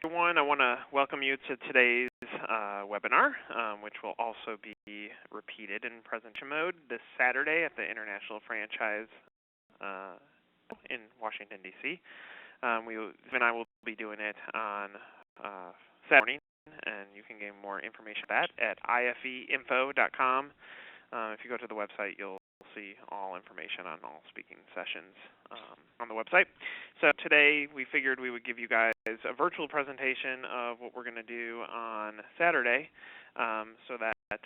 everyone. I want to welcome you to today's webinar, which will also be repeated in presentation mode this Saturday at the International Franchise in Washington, D.C. Steve and I will be doing it on Saturday morning, and you can gain more information about that at ifeinfo.com. If you go to the website, you'll see all information on all speaking sessions on the website. So today we figured we would give you guys a virtual presentation of what we're going to do on Saturday, so that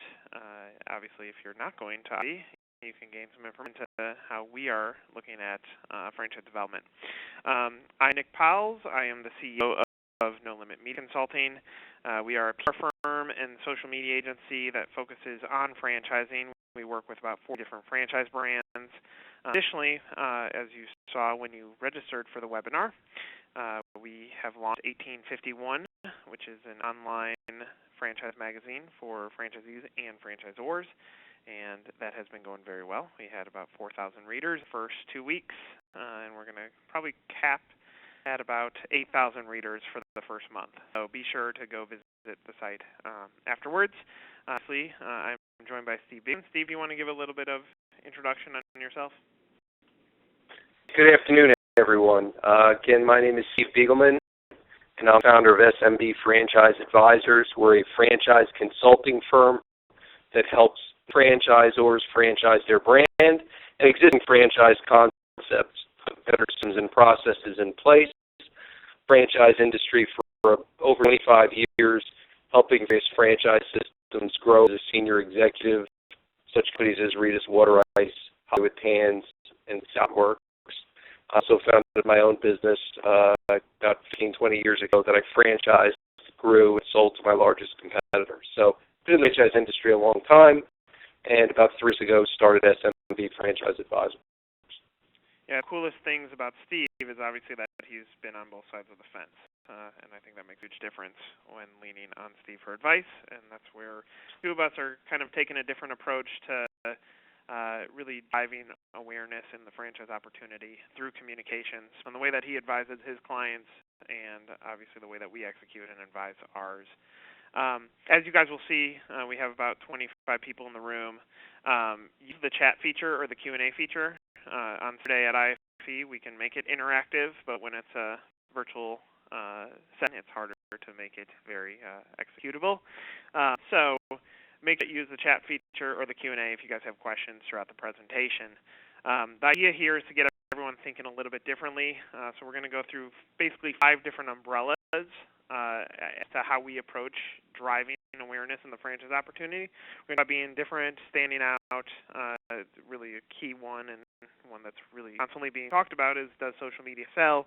obviously if you're not going to IE, you can gain some information into how we are looking at franchise development. I'm Nick Powles. I am the CEO of No Limit Media Consulting. We are a PR firm and social media agency that focuses on franchising. We work with about 4 different franchise brands. Additionally, as you saw when you registered for the webinar, we have launched 1851, which is an online franchise magazine for franchisees and franchisors, and that has been going very well. We had about 4,000 readers the first 2 weeks, and we're going to probably cap at about 8,000 readers for the first month. So be sure to go visit the site afterwards. Lastly, I'm joined by Steve Biegelman. Steve, you want to give a little bit of introduction on yourself? Good afternoon, everyone. Again, my name is Steve Biegelman, and I'm founder of SMB Franchise Advisors. We're a franchise consulting firm that helps franchisors franchise their brand and existing franchise concepts, put better systems and processes in place. Franchise industry for over 25 years, helping various franchise systems grow as a senior executive, such companies as Rita's Water Ice, Hollywood Pans, and Southworks. I also founded my own business about 15, 20 years ago that I franchised, grew, and sold to my largest competitor. So been in the franchise industry a long time, and about 3 years ago started SMB Franchise Advisors. Yeah, the coolest things about Steve is obviously that he's been on both sides of the fence, and I think that makes a huge difference when leaning on Steve for advice, and that's where 2 of us are kind of taking a different approach to really driving awareness in the franchise opportunity through communications from the way that he advises his clients and obviously the way that we execute and advise ours. As you guys will see, we have about 25 people in the room. Use the chat feature or the Q&A feature. On today at IFE, we can make it interactive, but when it's a virtual setting, it's harder to make it very executable. So make sure you use the chat feature or the Q&A if you guys have questions throughout the presentation. The idea here is to get everyone thinking a little bit differently. So we're going to go through basically 5 different umbrellas as to how we approach driving awareness in the franchise opportunity. We're going to be different, standing out. Really a key one, and one that's really constantly being talked about is, does social media sell?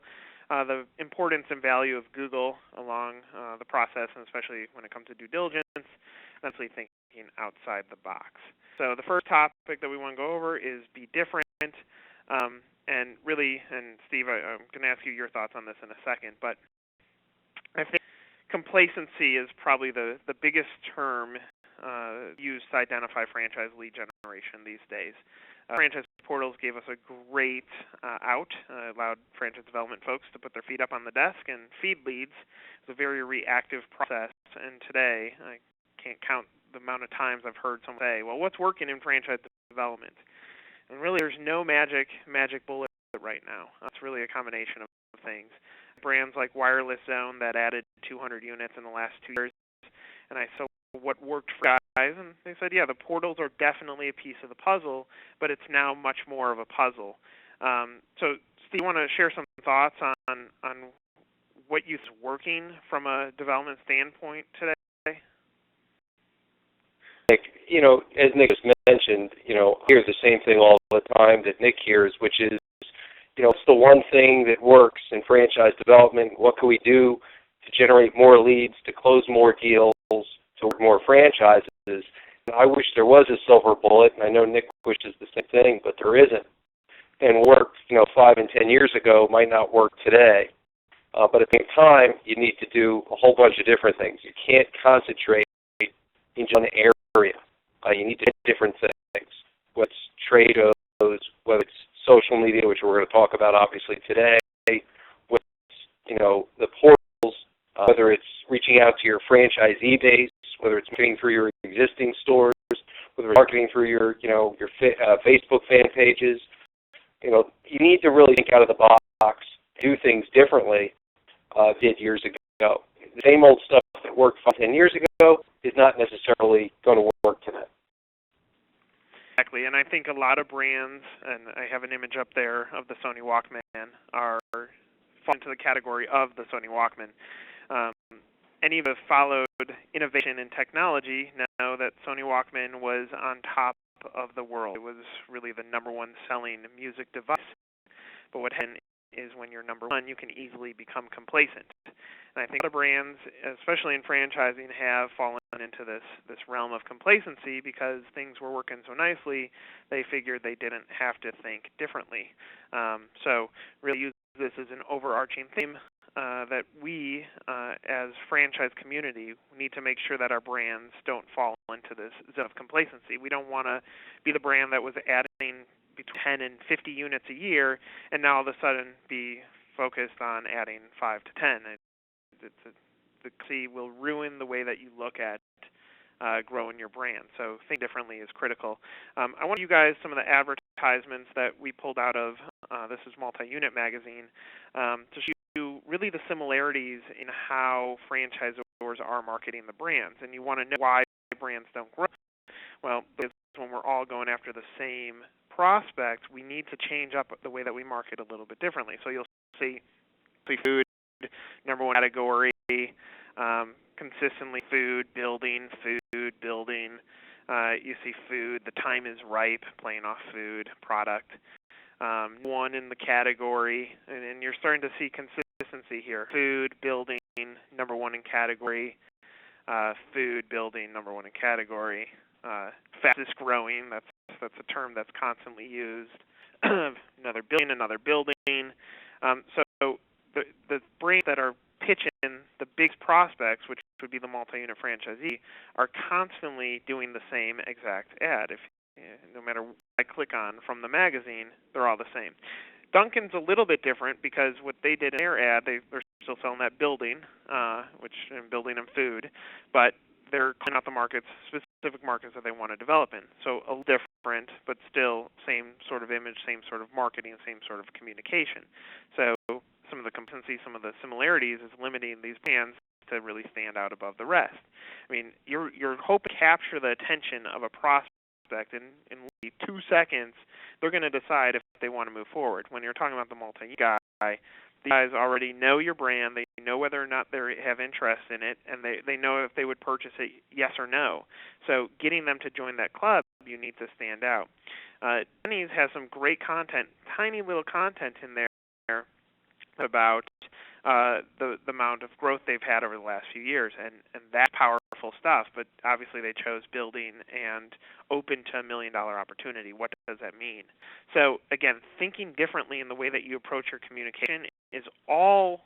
The importance and value of Google along the process, and especially when it comes to due diligence, and actually thinking outside the box. So the first topic that we want to go over is be different. And really, and Steve, I'm going to ask you your thoughts on this in a second, but I think complacency is probably the biggest term used to identify franchise lead generation these days. Franchise portals gave us a great out, allowed franchise development folks to put their feet up on the desk and feed leads. It's a very reactive process, and today I can't count the amount of times I've heard someone say, well, what's working in franchise development? And really there's no magic bullet right now. It's really a combination of things. Brands like Wireless Zone that added 200 units in the last 2 years, and I saw what worked for guys, and they said, yeah, the portals are definitely a piece of the puzzle, but it's now much more of a puzzle. So, Steve, you want to share some thoughts on what you're working from a development standpoint today? Nick, as Nick just mentioned, I hear the same thing all the time that Nick hears, which is, it's the one thing that works in franchise development. What can we do to generate more leads, to close more deals, to work more franchises? I wish there was a silver bullet, and I know Nick wishes the same thing, but there isn't. And work, 5 and 10 years ago might not work today. But at the same time, you need to do a whole bunch of different things. You can't concentrate in one area. You need to do different things. What's trade shows, whether it's social media, which we're going to talk about obviously today, with the portals, whether out to your franchisee base, whether it's marketing through your existing stores, whether it's marketing through your Facebook fan pages. You need to really think out of the box, do things differently did years ago. The same old stuff that worked 10 years ago is not necessarily going to work today. Exactly, and I think a lot of brands, and I have an image up there of the Sony Walkman, are fall into the category of the Sony Walkman. Any of us followed innovation in technology know that Sony Walkman was on top of the world. It was really the number one selling music device. But what happened is when you're number one, you can easily become complacent. And I think a lot of brands, especially in franchising, have fallen into this realm of complacency because things were working so nicely, they figured they didn't have to think differently. So really use this as an overarching theme that we, as franchise community, need to make sure that our brands don't fall into this zone of complacency. We don't want to be the brand that was adding between 10 and 50 units a year, and now all of a sudden be focused on adding 5 to 10. The will ruin the way that you look at growing your brand. So think differently is critical. I want you guys some of the advertisements that we pulled out of this is Multi-Unit Magazine to show you really the similarities in how franchisors are marketing the brands. And you want to know why brands don't grow. Well, because when we're all going after the same prospect, we need to change up the way that we market a little bit differently. So you'll see food, number one category, consistently food building. You see food, the time is ripe, playing off food, product. One in the category, and you're starting to see consistency here. Food building, number one in category. Food building, number one in category. Fastest growing, that's a term that's constantly used. Another building. So the brands that are pitching the big prospects, which would be the multi-unit franchisee, are constantly doing the same exact ad. No matter what I click on from the magazine, they're all the same. Dunkin's a little bit different because what they did in their ad, they're still selling that building, building and food, but they're calling out the specific markets that they want to develop in. So a little different, but still same sort of image, same sort of marketing, same sort of communication. So some of the competency, some of the similarities is limiting these brands to really stand out above the rest. I mean, you're hoping to capture the attention of a prospect in 2 seconds. They're going to decide if they want to move forward. When you're talking about the multi-unit guy, these guys already know your brand. They know whether or not they have interest in it, and they know if they would purchase it, yes or no. So getting them to join that club, you need to stand out. Denny's has some great content, tiny little content in there about the amount of growth they've had over the last few years, and that's powerful stuff. But obviously they chose building and open to $1 million opportunity. What does that mean? So again, thinking differently in the way that you approach your communication is all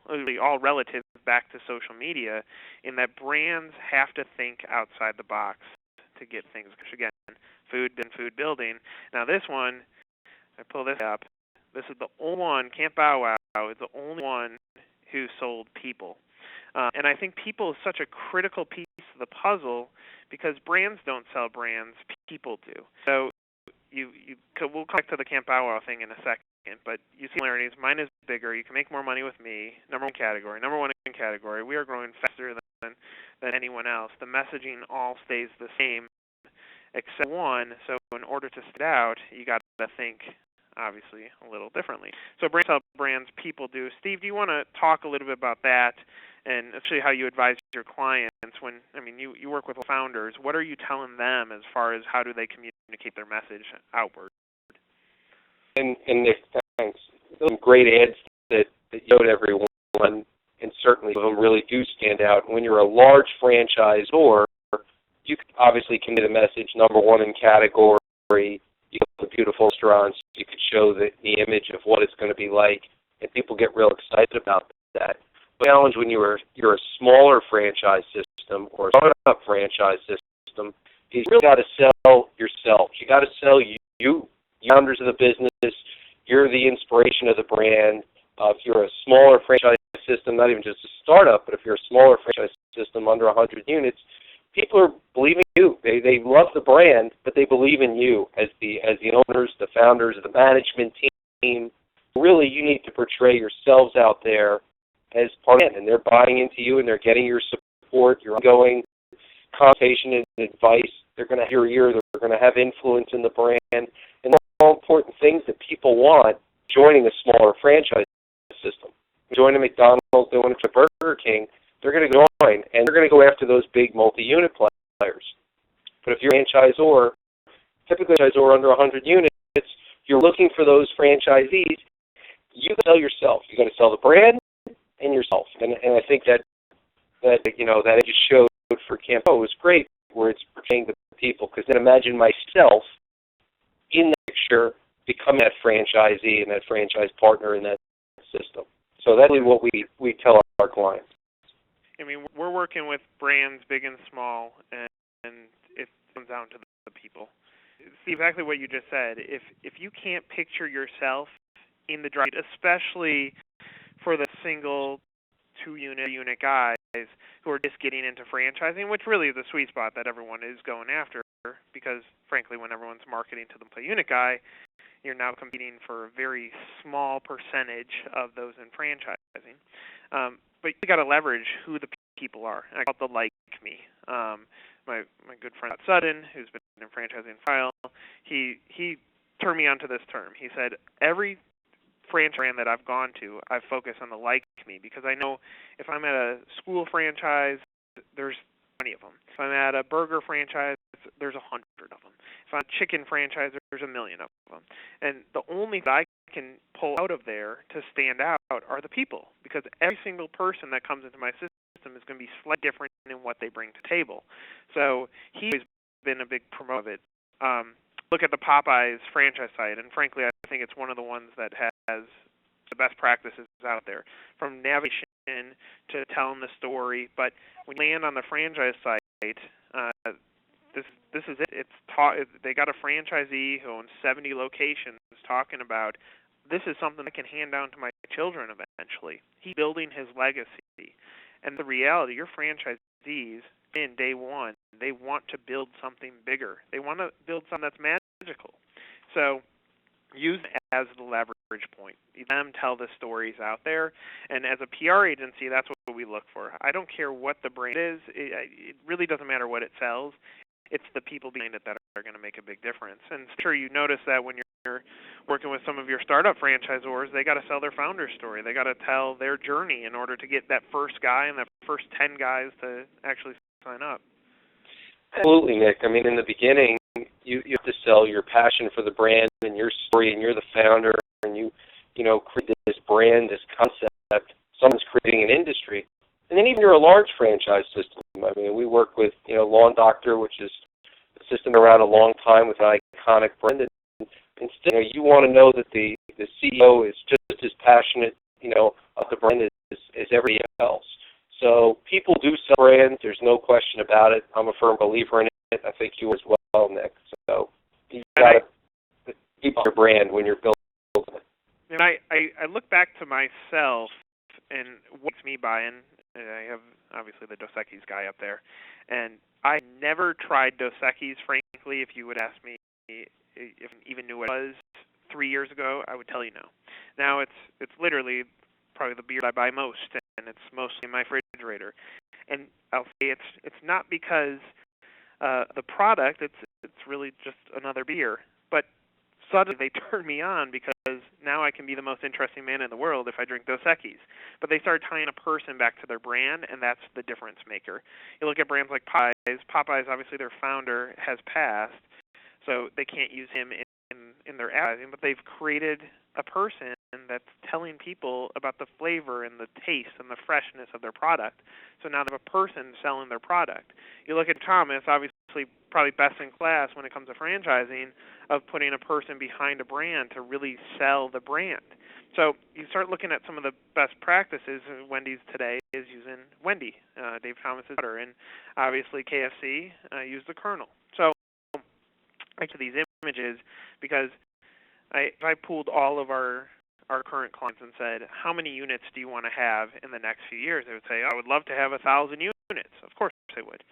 relative back to social media, in that brands have to think outside the box to get things. Again, food and food building. Now this one, I pull this up. This is the only one, Camp Bow Wow is the only one who sold people. And I think people is such a critical piece of the puzzle because brands don't sell brands, people do. So we'll come back to the Camp Bow Wow thing in a second, but you see similarities. Mine is bigger. You can make more money with me. Number one in category. We are growing faster than anyone else. The messaging all stays the same except one. So in order to stand out, you got to think obviously a little differently. So brands help brands, people do. Steve, do you want to talk a little bit about that and actually how you advise your clients when, you work with founders, what are you telling them as far as how do they communicate their message outward? And thanks. Some great ads that you showed everyone, and certainly some of them really do stand out. When you're a large franchisor, you obviously can get a message, number one in category. You have the beautiful restaurants. You could show the image of what it's going to be like, and people get real excited about that. The challenge when you're a smaller franchise system or a startup franchise system is you really got to sell yourself. You got to sell you, founders of the business. You're the inspiration of the brand. If you're a smaller franchise system, not even just a startup, but if you're a smaller franchise system under 100 units, people are believing you. They love the brand, but they believe in you as the owners, the founders, the management team. Really, you need to portray yourselves out there as part of it, and they're buying into you, and they're getting your support, your ongoing consultation and advice. They're going to have your ear. They're going to have influence in the brand, and all important things that people want joining a smaller franchise system. Joining McDonald's, doing it to Burger King, they're going to join, and they're going to go after those big multi-unit players. But if you're a franchisor, typically a franchisor under 100 units, you're looking for those franchisees. You got to sell yourself. You got to sell the brand and yourself. And I think that it just showed for Campo was great, where it's pertaining to people. Because then imagine myself in the picture becoming that franchisee and that franchise partner in that system. So that's really what we tell our clients. I mean, we're working with brands big and small, and it comes down to the people. See, exactly what you just said. If you can't picture yourself in the drive, especially for the single, two-unit guys who are just getting into franchising, which really is the sweet spot that everyone is going after, because, frankly, when everyone's marketing to the multi-unit guy, you're now competing for a very small percentage of those in franchising. But you got to leverage who the people are. I call it the like me. My good friend Sutton, who's been in franchising for a while, he turned me onto this term. He said, every franchise brand that I've gone to, I focus on the like me, because I know if I'm at a school franchise, there's 20 of them. If I'm at a burger franchise, there's 100 of them. If I'm a chicken franchise, there's 1 million of them. And the only thing I can pull out of there to stand out are the people, because every single person that comes into my system is going to be slightly different in what they bring to the table. So he's been a big promoter of it. Look at the Popeyes franchise site, and frankly, I think it's one of the ones that has the best practices out there, from navigation to telling the story. But when you land on the franchise site, this is it. They got a franchisee who owns 70 locations talking about, this is something I can hand down to my children eventually. He's building his legacy. And the reality, your franchisees, in day one, they want to build something bigger. They want to build something that's magical. So use it as the leverage point. Let them tell the stories out there. And as a PR agency, that's what we look for. I don't care what the brand is. It really doesn't matter what it sells. It's the people behind it that are going to make a big difference. And I'm sure you notice that when you're working with some of your startup franchisors, they got to sell their founder story. They got to tell their journey in order to get that first guy and that first 10 guys to actually sign up. Absolutely, Nick. I mean, in the beginning, you have to sell your passion for the brand and your story, and you're the founder, and you create this brand, this concept. Someone's creating an industry. And then even you're a large franchise system. I mean, we work with, Lawn Doctor, which is a system around a long time with an iconic brand. And instead, you want to know that the CEO is just as passionate, of the brand as everybody else. So people do sell brands. There's no question about it. I'm a firm believer in it. I think you as well, Nick. So you got to keep your brand when you're building it. And I look back to myself and what's me buying. I have, obviously, the Dos Equis guy up there. And I never tried Dos Equis, frankly. If you would ask me if I even knew what it was 3 years ago, I would tell you no. Now it's literally probably the beer I buy most, and it's mostly in my refrigerator. And I'll say it's not because the product, it's really just another beer. But suddenly they turned me on because now I can be the most interesting man in the world if I drink Dos Equis. But they start tying a person back to their brand, and that's the difference maker. You look at brands like Popeyes. Popeyes, obviously, their founder has passed, so they can't use him in their advertising, but they've created a person that's telling people about the flavor and the taste and the freshness of their product. So now they have a person selling their product. You look at Thomas, obviously probably best in class when it comes to franchising, of putting a person behind a brand to really sell the brand. So you start looking at some of the best practices. Wendy's today is using Wendy, Dave Thomas's daughter, and obviously KFC used the Colonel. So I get these images because if I pulled all of our our current clients and said, how many units do you want to have in the next few years? They would say, I would love to have 1,000 units. Of course they would.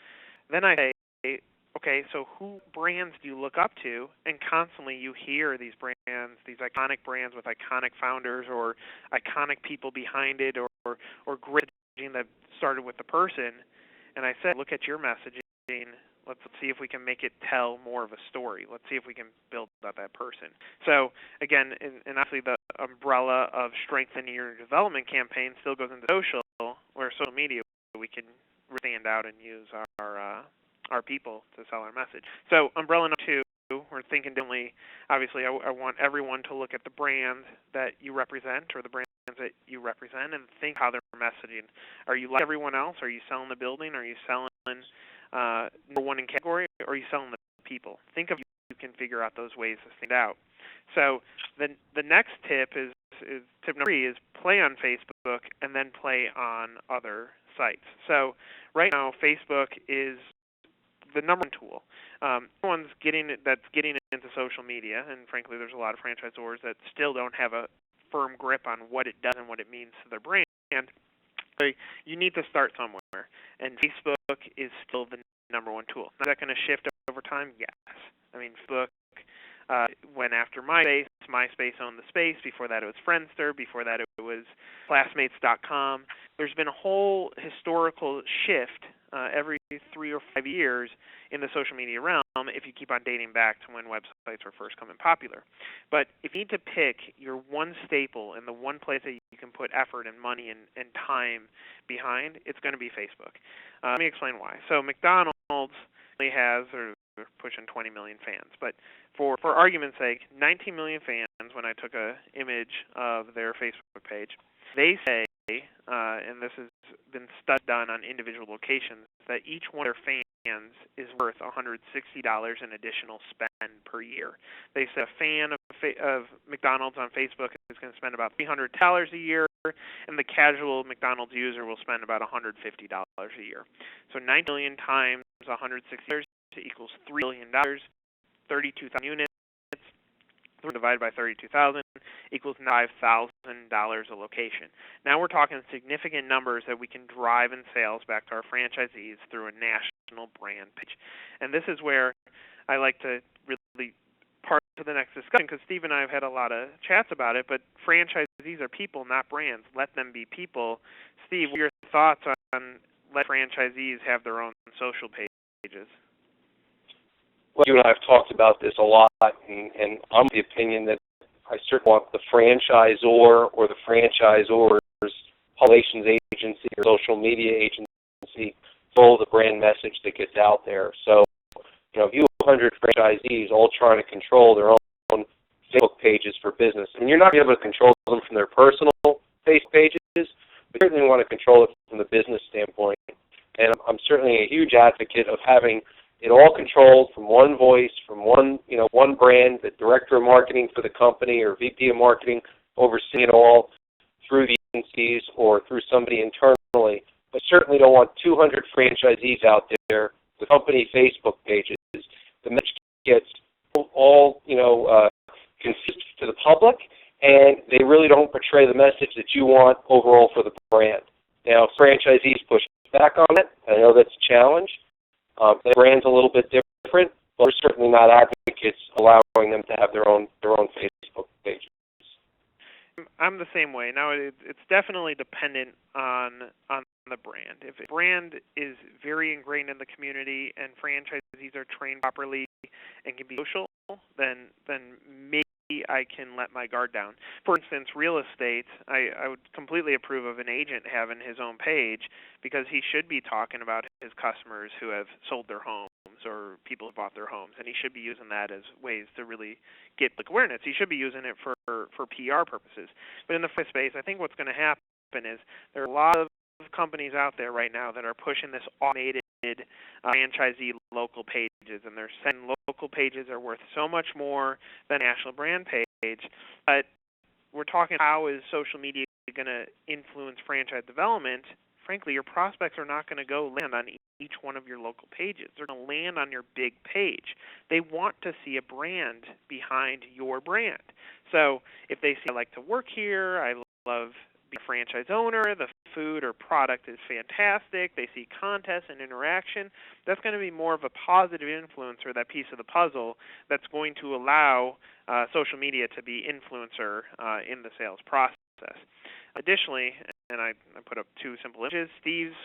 Then I say, okay, so who brands do you look up to? And constantly you hear these brands, these iconic brands with iconic founders or iconic people behind it or great messaging that started with the person. And I said, look at your messaging. Let's see if we can make it tell more of a story. Let's see if we can build about that person. So again, and obviously the umbrella of strengthening your development campaign still goes into social, where social media we can stand out and use our people to sell our message. So umbrella number 2, we're thinking differently. Obviously, I want everyone to look at the brand that you represent or the brands that you represent and think how they're messaging. Are you like everyone else? Are you selling the building? Are you selling number 1 in category, or are you selling the people? Think of you can figure out those ways to stand out. So the next tip is tip number 3 is play on Facebook and then play on other sites. So right now Facebook is the number 1 tool. Everyone's getting into social media, and frankly, there's a lot of franchisors that still don't have a firm grip on what it does and what it means to their brand. So you need to start somewhere, and Facebook is still the number 1 tool. Is that going to shift over time? Yes. I mean, Facebook went after MySpace. MySpace owned the space. Before that, it was Friendster. Before that, it was Classmates.com. There's been a whole historical shift every 3 or 5 years in the social media realm if you keep on dating back to when websites were first coming popular. But if you need to pick your one staple and the one place that you can put effort and money and time behind, it's going to be Facebook. Let me explain why. So McDonald's only has, or they're pushing 20 million fans, but for argument's sake, 19 million fans when I took an image of their Facebook page. They say, and this has been done on individual locations, that each one of their fans is worth $160 in additional spend per year. They say a fan of McDonald's on Facebook is going to spend about $300 a year, and the casual McDonald's user will spend about $150 a year. So 9 million times $160 equals $3 billion, 32,000 units. Divided by 32,000 equals $5,000 a location. Now we're talking significant numbers that we can drive in sales back to our franchisees through a national brand page. And this is where I like to really part to the next discussion, because Steve and I have had a lot of chats about it, but franchisees are people, not brands. Let them be people. Steve, what are your thoughts on let franchisees have their own social pages? Well, you and I have talked about this a lot, and I'm of the opinion that I certainly want the franchisor or the franchisor's relations agency or social media agency follow the brand message that gets out there. So, if you have 100 franchisees all trying to control their own Facebook pages for business, I mean, you're not going to be able to control them from their personal Facebook pages, but you certainly want to control it from the business standpoint. And I'm certainly a huge advocate of having it all controlled from one voice, from one brand, the director of marketing for the company or VP of marketing overseeing it all through the agencies or through somebody internally. But certainly don't want 200 franchisees out there with company Facebook pages. The message gets all confused to the public, and they really don't portray the message that you want overall for the brand. Now, franchisees push back on it. I know that's a challenge. The brand's a little bit different, but we're certainly not advocates allowing them to have their own Facebook pages. I'm the same way. Now, it's definitely dependent on the brand. If a brand is very ingrained in the community and franchisees are trained properly and can be social, then maybe I can let my guard down. For instance, real estate, I would completely approve of an agent having his own page, because he should be talking about his customers who have sold their homes or people who bought their homes, and he should be using that as ways to really get awareness. He should be using it for PR purposes. But in the space, I think what's going to happen is there are a lot of companies out there right now that are pushing this automated franchisee local pages, and they're saying local pages are worth so much more than a national brand page. But we're talking, how is social media going to influence franchise development? Frankly, your prospects are not going to go land on each one of your local pages. They're going to land on your big page. They want to see a brand behind your brand. So if they see, I like to work here, I love being a franchise owner, the food or product is fantastic, they see contests and interaction, that's going to be more of a positive influencer, that piece of the puzzle that's going to allow social media to be influencer in the sales process. Additionally, and I put up two simple images, Steve's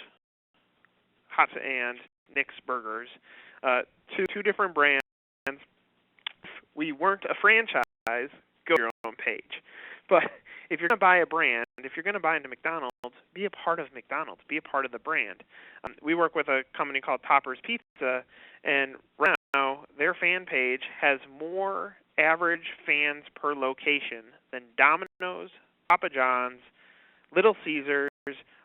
Hot and Nick's Burgers, two different brands. If we weren't a franchise, go to your own page. But if you're going to buy a brand, if you're going to buy into McDonald's, be a part of McDonald's, be a part of the brand. We work with a company called Topper's Pizza, and right now their fan page has more average fans per location than Domino's, Papa John's, Little Caesars,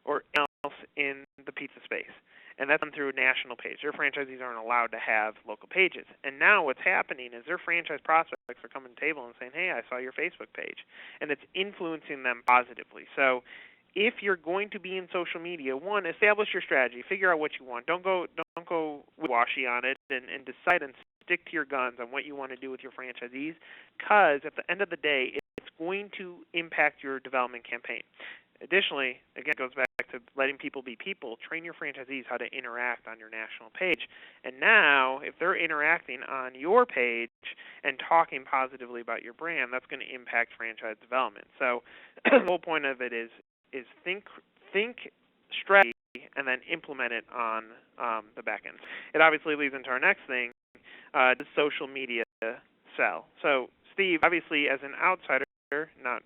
or else in the pizza space. And that's done through a national page. Their franchisees aren't allowed to have local pages. And now what's happening is their franchise prospects are coming to the table and saying, hey, I saw your Facebook page. And it's influencing them positively. So if you're going to be in social media, one, establish your strategy. Figure out what you want. Don't go wishy on it, and decide and stick to your guns on what you want to do with your franchisees, because at the end of the day, it's going to impact your development campaign. Additionally, again, it goes back to letting people be people. Train your franchisees how to interact on your national page. And now, if they're interacting on your page and talking positively about your brand, that's going to impact franchise development. So the whole point of it is think strategy and then implement it on the back end. It obviously leads into our next thing, does social media sell? So, Steve, obviously, as an outsider, not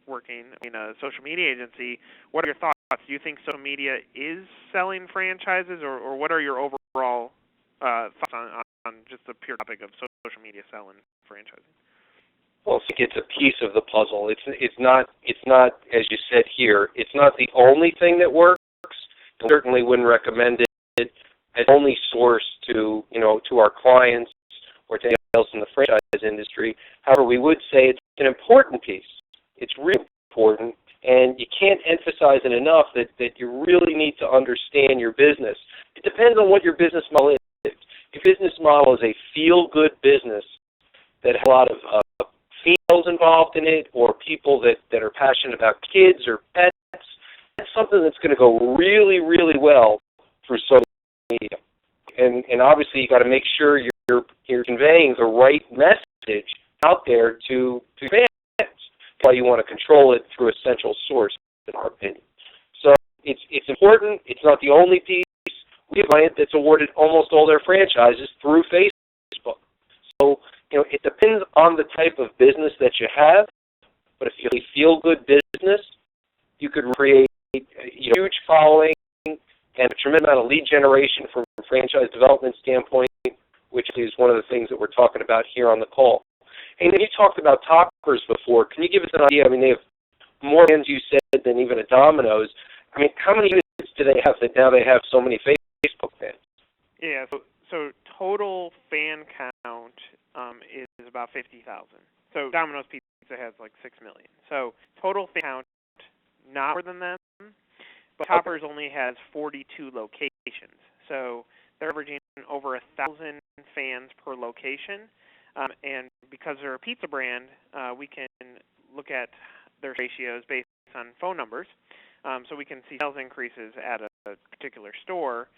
working in a social media agency, what are your thoughts? Do you think social media is selling franchises, or what are your overall thoughts on just the pure topic of social media selling franchising? Well, I think it's a piece of the puzzle. It's not as you said here. It's not the only thing that works. I certainly wouldn't recommend it as only source to our clients or to anyone else in the franchise industry. However, we would say it's an important piece. It's really important, and you can't emphasize it enough that you really need to understand your business. It depends on what your business model is. If your business model is a feel-good business that has a lot of females involved in it, or people that are passionate about kids or pets, that's something that's going to go really, really well through social media. And obviously, you got to make sure you're conveying the right message out there to fans. That's why you want to control it through a central source, in our opinion. So it's important. It's not the only piece. We have a client that's awarded almost all their franchises through Facebook. So it depends on the type of business that you have. But if you have a feel-good business, you could create a huge following and a tremendous amount of lead generation from a franchise development standpoint, which is one of the things that we're talking about here on the call. And you talked about Toppers before. Can you give us an idea? I mean, they have more fans, you said, than even a Domino's. I mean, how many units do they have that now they have so many Facebook fans? Yeah, so total fan count is about 50,000. So Domino's Pizza has like 6 million. So total fan count, not more than them, but Toppers only has 42 locations. So they're averaging over 1,000 fans per location. And because they're a pizza brand, we can look at their ratios based on phone numbers. So we can see sales increases at a particular store.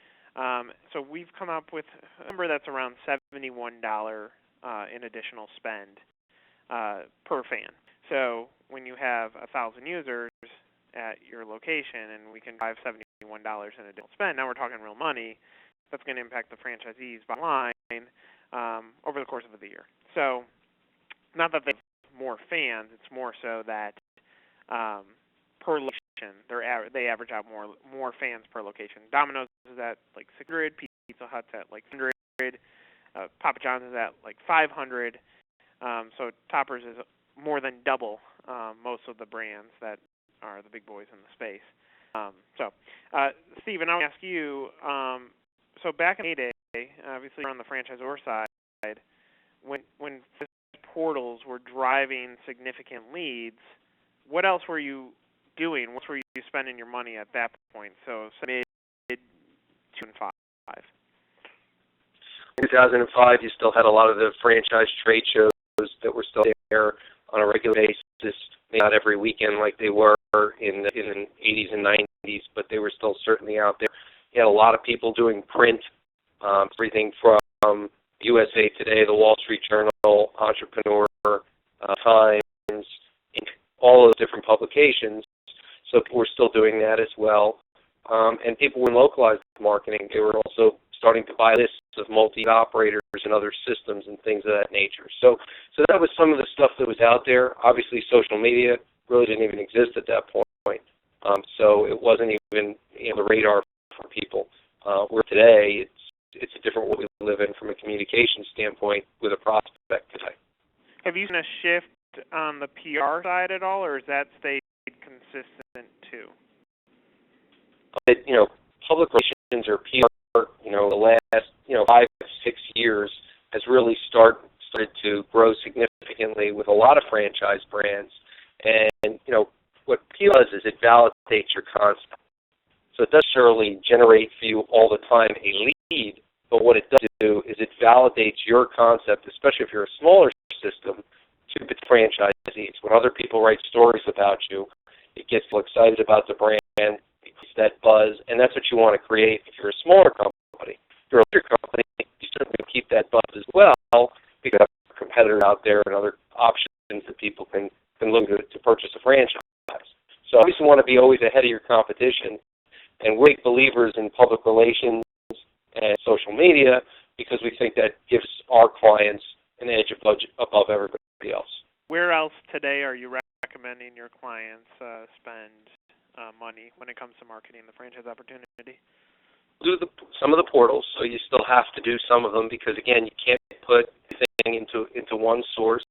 So we've come up with a number that's around $71 in additional spend per fan. So when you have 1,000 users at your location and we can drive $71 in additional spend, now we're talking real money, that's going to impact the franchisees bottom line over the course of the year. So not that they have more fans, it's more so that per location, they average out more fans per location. Domino's is at like 600, Pizza Hut's at like 100, Papa John's is at like 500. So Toppers is more than double most of the brands that are the big boys in the space. Stephen, I'll ask you, so back in the day, obviously you're on the franchisor side, when portals were driving significant leads, what else were you doing? What were you spending your money at that point? So mid 2 and 5. In 2005, you still had a lot of the franchise trade shows that were still there on a regular basis, maybe not every weekend like they were in the 80s and 90s, but they were still certainly out there. You had a lot of people doing print, everything from USA Today, the Wall Street Journal, Entrepreneur, Times, all those different publications. So people were still doing that as well. And people were in localized marketing. They were also starting to buy lists of multi-operators and other systems and things of that nature. So that was some of the stuff that was out there. Obviously, social media really didn't even exist at that point. So it wasn't even the radar for people. Where today, it's a different world we live in from a communication standpoint with a prospect today. Have you seen a shift on the PR side at all, or has that stayed consistent too? Public relations or PR, the last 5 to 6 years has really started to grow significantly with a lot of franchise brands. And what PR does is it validates your concept. So it doesn't necessarily generate for you all the time a lead, but what it does do is it validates your concept, especially if you're a smaller system, to its franchisees. When other people write stories about you, it gets people excited about the brand, it gets that buzz, and that's what you want to create if you're a smaller company. If you're a larger company, you certainly keep that buzz as well, because you have competitors out there and other options that people can look to purchase a franchise. So obviously you want to be always ahead of your competition, and we're big believers in public relations and social media because we think that gives our clients an edge above everybody else. Where else today are you recommending your clients spend money when it comes to marketing the franchise opportunity? Do some of the portals, so you still have to do some of them because, again, you can't put anything into one source.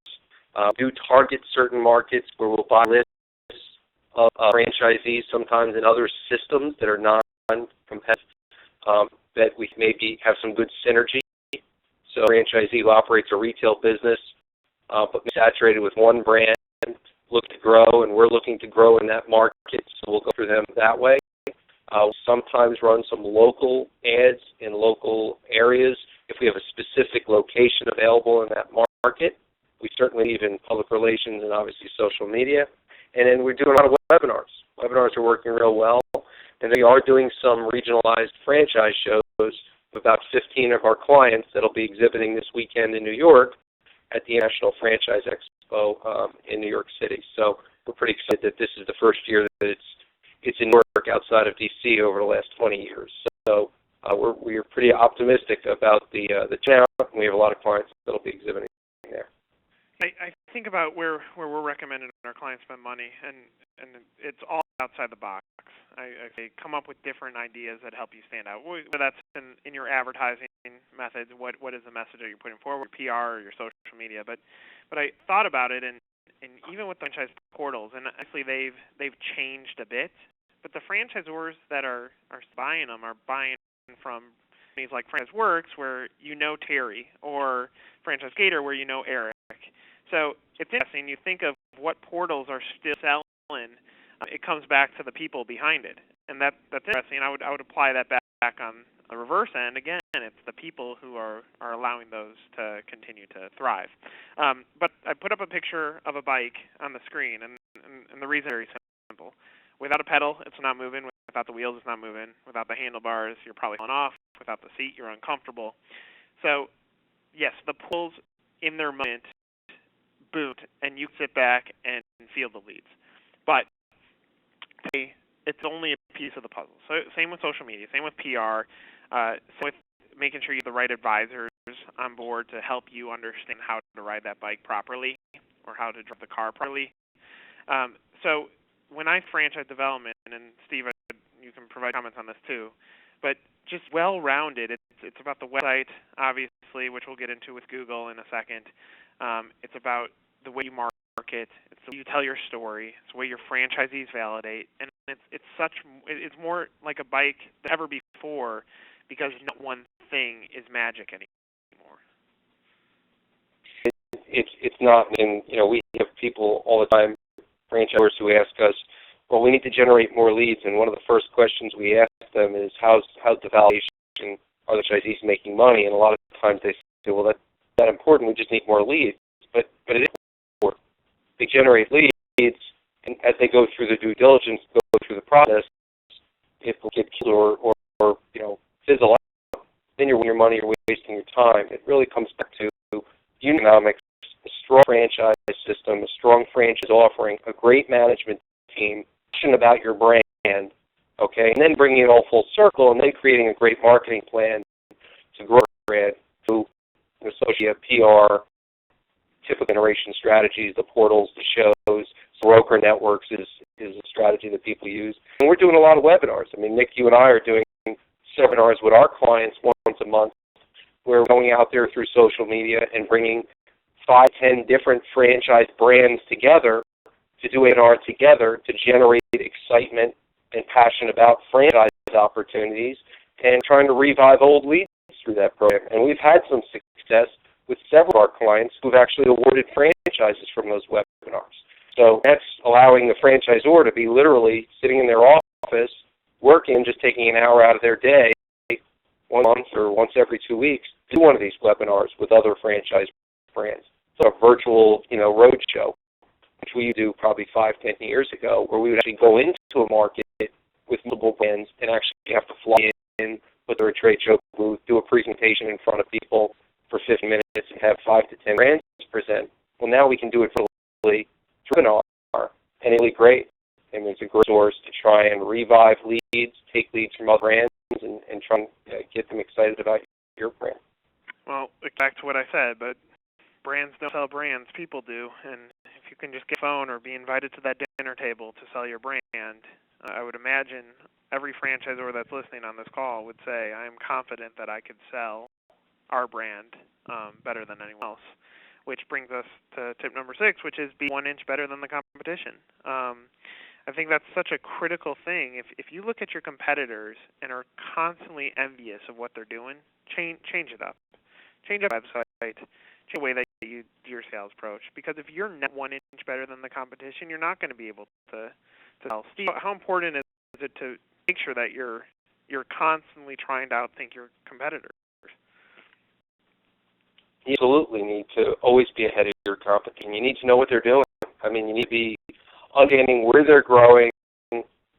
Do target certain markets where we'll buy lists of franchisees, sometimes in other systems that are non-competitive, that we maybe have some good synergy. So a franchisee who operates a retail business but saturated with one brand, look to grow, and we're looking to grow in that market, so we'll go through them that way. We'll sometimes run some local ads in local areas if we have a specific location available in that market. We certainly believe in public relations and obviously social media. And then we're doing a lot of webinars. Webinars are working real well. And we are doing some regionalized franchise shows with about 15 of our clients that will be exhibiting this weekend in New York at the National Franchise Expo in New York City. So we're pretty excited that this is the first year that it's in New York outside of D.C. over the last 20 years. So we're pretty optimistic about the turnout, and we have a lot of clients that will be exhibiting there. I think about where we're recommending our clients spend money, and it's all outside the box. I say come up with different ideas that help you stand out. Whether that's in your advertising methods, what is the message that you're putting forward, PR or your social media. But I thought about it, and even with the franchise portals, and actually they've changed a bit. But the franchisors that are buying them are buying from companies like Franchise Works, where you know Terry, or Franchise Gator, where you know Eric. So it's interesting. You think of what portals are still selling. It comes back to the people behind it, and that's interesting. I would apply that back on the reverse end. Again, it's the people who are allowing those to continue to thrive. But I put up a picture of a bike on the screen, and the reason is very simple. Without a pedal, it's not moving. Without the wheels, it's not moving. Without the handlebars, you're probably falling off. Without the seat, you're uncomfortable. So, yes, the pulls in their moment boot, and you sit back and feel the leads. But it's only a piece of the puzzle. So same with social media, same with PR, same with making sure you have the right advisors on board to help you understand how to ride that bike properly or how to drive the car properly. So when I franchise development, and Steve, you can provide comments on this too, but just well-rounded, it's about the website, obviously, which we'll get into with Google in a second. It's about the way you market. It's the way you tell your story. It's the way your franchisees validate, and it's more like a bike than ever before because not one thing is magic anymore. It's not, and we have people all the time, franchisors, who ask us, well, we need to generate more leads, and one of the first questions we ask them is how's the validation are the franchisees making money? And a lot of times they say, well, that's not important. We just need more leads. But it is important. They generate leads, and as they go through the due diligence, go through the process, if they get killed or fizzle out, then you're wasting your money, you're wasting your time. It really comes back to economics, a strong franchise system, a strong franchise offering, a great management team, passion about your brand, okay, and then bringing it all full circle and then creating a great marketing plan to grow your brand through social PR, typical generation strategies, the portals, the shows, broker networks is a strategy that people use. And we're doing a lot of webinars. I mean, Nick, you and I are doing seminars with our clients once a month. We're going out there through social media and bringing 5, 10 different franchise brands together to do webinars together to generate excitement and passion about franchise opportunities and trying to revive old leads through that program. And we've had some success with several of our clients who've actually awarded franchises from those webinars. So that's allowing the franchisor to be literally sitting in their office, working, just taking an hour out of their day, 1 month or once every 2 weeks, to do one of these webinars with other franchise brands. So a virtual, road show, which we do probably 5, 10 years ago, where we would actually go into a market with multiple brands and actually have to fly in, put their trade show booth, do a presentation in front of people for 50 minutes and have 5 to 10 brands present. Well, now we can do it virtually through an webinar, and it'll be great. And it's a great source to try and revive leads, take leads from other brands, and try and get them excited about your brand. Well, back to what I said, but brands don't sell brands, people do. And if you can just get a phone or be invited to that dinner table to sell your brand, I would imagine every franchisor that's listening on this call would say, I am confident that I could sell our brand better than anyone else, which brings us to tip number 6, which is be 1 inch better than the competition. I think that's such a critical thing. If you look at your competitors and are constantly envious of what they're doing, change it up. Change up the website, change the way that you do your sales approach. Because if you're not 1 inch better than the competition, you're not going to be able to sell. Steve, how important is it to make sure that you're constantly trying to outthink your competitors? You absolutely need to always be ahead of your competition. You need to know what they're doing. I mean, you need to be understanding where they're growing,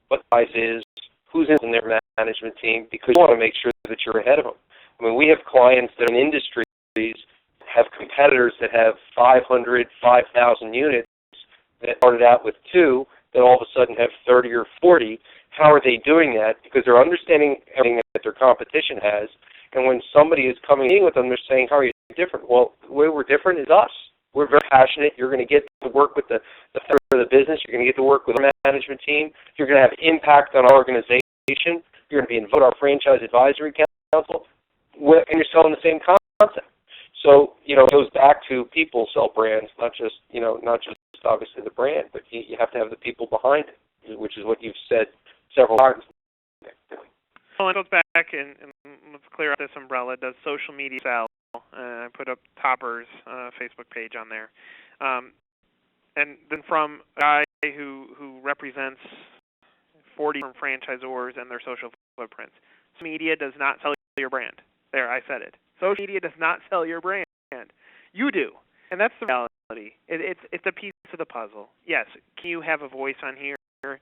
what size is, who's in their management team, because you want to make sure that you're ahead of them. I mean, we have clients that are in industries, have competitors that have 500, 5,000 units that started out with 2, that all of a sudden have 30 or 40. How are they doing that? Because they're understanding everything that their competition has, and when somebody is coming in with them, they're saying, how are you different? Well, the way we're different is us. We're very passionate. You're going to get to work with the founder of the business. You're going to get to work with our management team. You're going to have impact on our organization. You're going to be involved in our franchise advisory council, and you're selling the same concept. So, it goes back to people sell brands, not just obviously the brand, but you have to have the people behind it, which is what you've said several times. Well, it goes back, and let's clear up this umbrella. Does social media sell? I put up Topper's Facebook page on there. And then from a guy who represents 40 franchisors and their social footprints. Social media does not sell your brand. There, I said it. Social media does not sell your brand. You do. And that's the reality. It's a piece of the puzzle. Yes, can you have a voice on here? Can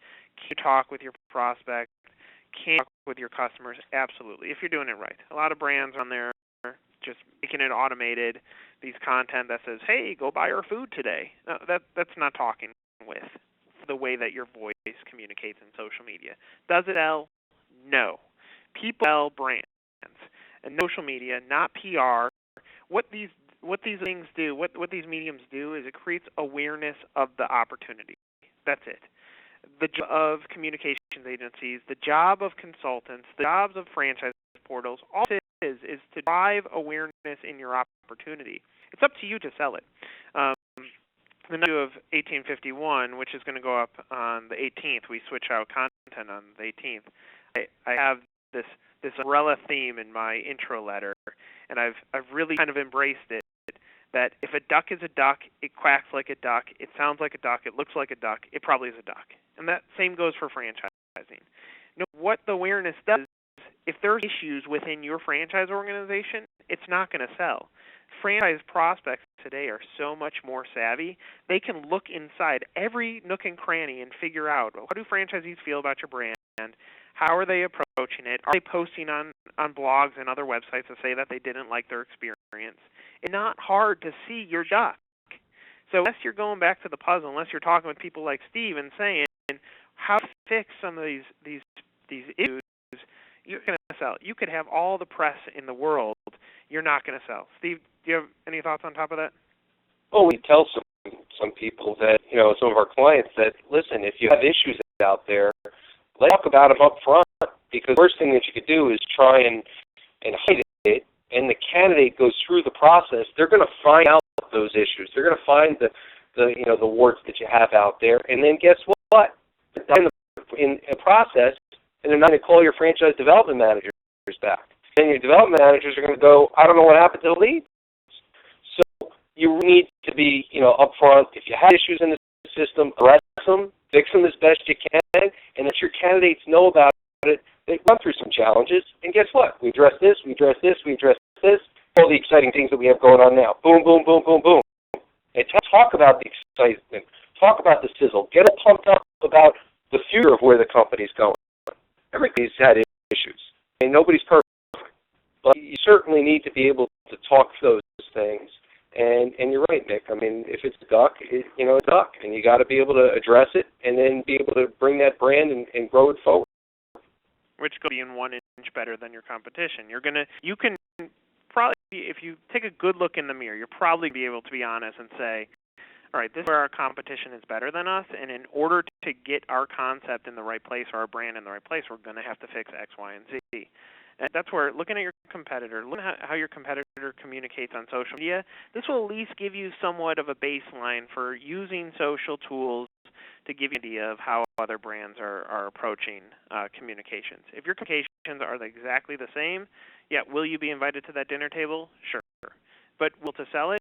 you talk with your prospect? Can you talk with your customers? Absolutely, if you're doing it right. A lot of brands on there just making it automated, these content that says, hey, go buy our food today. No, that's not talking with the way that your voice communicates in social media. Does it sell? No. People sell brands. And social media, not PR. What these things do, what these mediums do is it creates awareness of the opportunity. That's it. The job of communications agencies, the job of consultants, the jobs of franchise portals, all it is to drive awareness in your opportunity. It's up to you to sell it. The issue of 1851, which is going to go up on the 18th, we switch out content on the 18th. I have this umbrella theme in my intro letter, and I've really kind of embraced it. That if a duck is a duck, it quacks like a duck, it sounds like a duck, it looks like a duck, it probably is a duck. And that same goes for franchising. What the awareness does if there's issues within your franchise organization, it's not going to sell. Franchise prospects today are so much more savvy. They can look inside every nook and cranny and figure out, how do franchisees feel about your brand? How are they approaching it? Are they posting on blogs and other websites to say that they didn't like their experience? It's not hard to see your duck. So unless you're going back to the puzzle, unless you're talking with people like Steve and saying how to fix some of these issues, you're going to sell. You could have all the press in the world. You're not going to sell. Steve, do you have any thoughts on top of that? Well, we tell some people that, some of our clients that, listen, if you have issues out there, let's talk about them up front, because the worst thing that you could do is try and hide it, and the candidate goes through the process. They're going to find out those issues. They're going to find the warts that you have out there, and then guess what? In the process, and they're not going to call your franchise development managers back. And your development managers are going to go, I don't know what happened to the lead. So you need to be, upfront. If you have issues in the system, address them, fix them as best you can, and let your candidates know about it. They run through some challenges, and guess what? We address this, we address this, we address this. All the exciting things that we have going on now. Boom, boom, boom, boom, boom. And talk about the excitement. Talk about the sizzle. Get them pumped up about the future of where the company's going. Everybody's had issues. And nobody's perfect. But you certainly need to be able to talk those things. And you're right, Nick. I mean, if it's a duck, it's a duck. And you got to be able to address it and then be able to bring that brand and grow it forward. Which could be in 1 inch better than your competition. You can probably, if you take a good look in the mirror, you'll probably be able to be honest and say, all right, this is where our competition is better than us, and in order to get our concept in the right place or our brand in the right place, we're going to have to fix X, Y, and Z. And that's where, looking at your competitor, looking at how your competitor communicates on social media, this will at least give you somewhat of a baseline for using social tools to give you an idea of how other brands are approaching communications. If your communications are exactly the same, will you be invited to that dinner table? Sure. But will to sell it?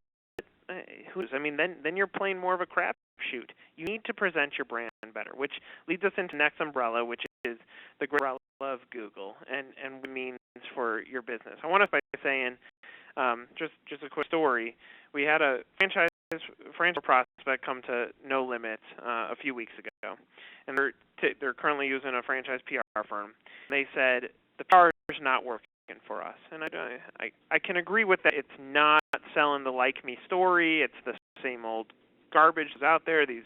Then you're playing more of a crapshoot. You need to present your brand better, which leads us into next umbrella, which is the umbrella of Google and what it means for your business. I want to start by saying, just a quick story. We had a franchise prospect come to No Limits a few weeks ago, and they're currently using a franchise PR firm. They said the PR is not working for us, and I can agree with that. It's not selling the like me story. It's the same old garbage that's out there. These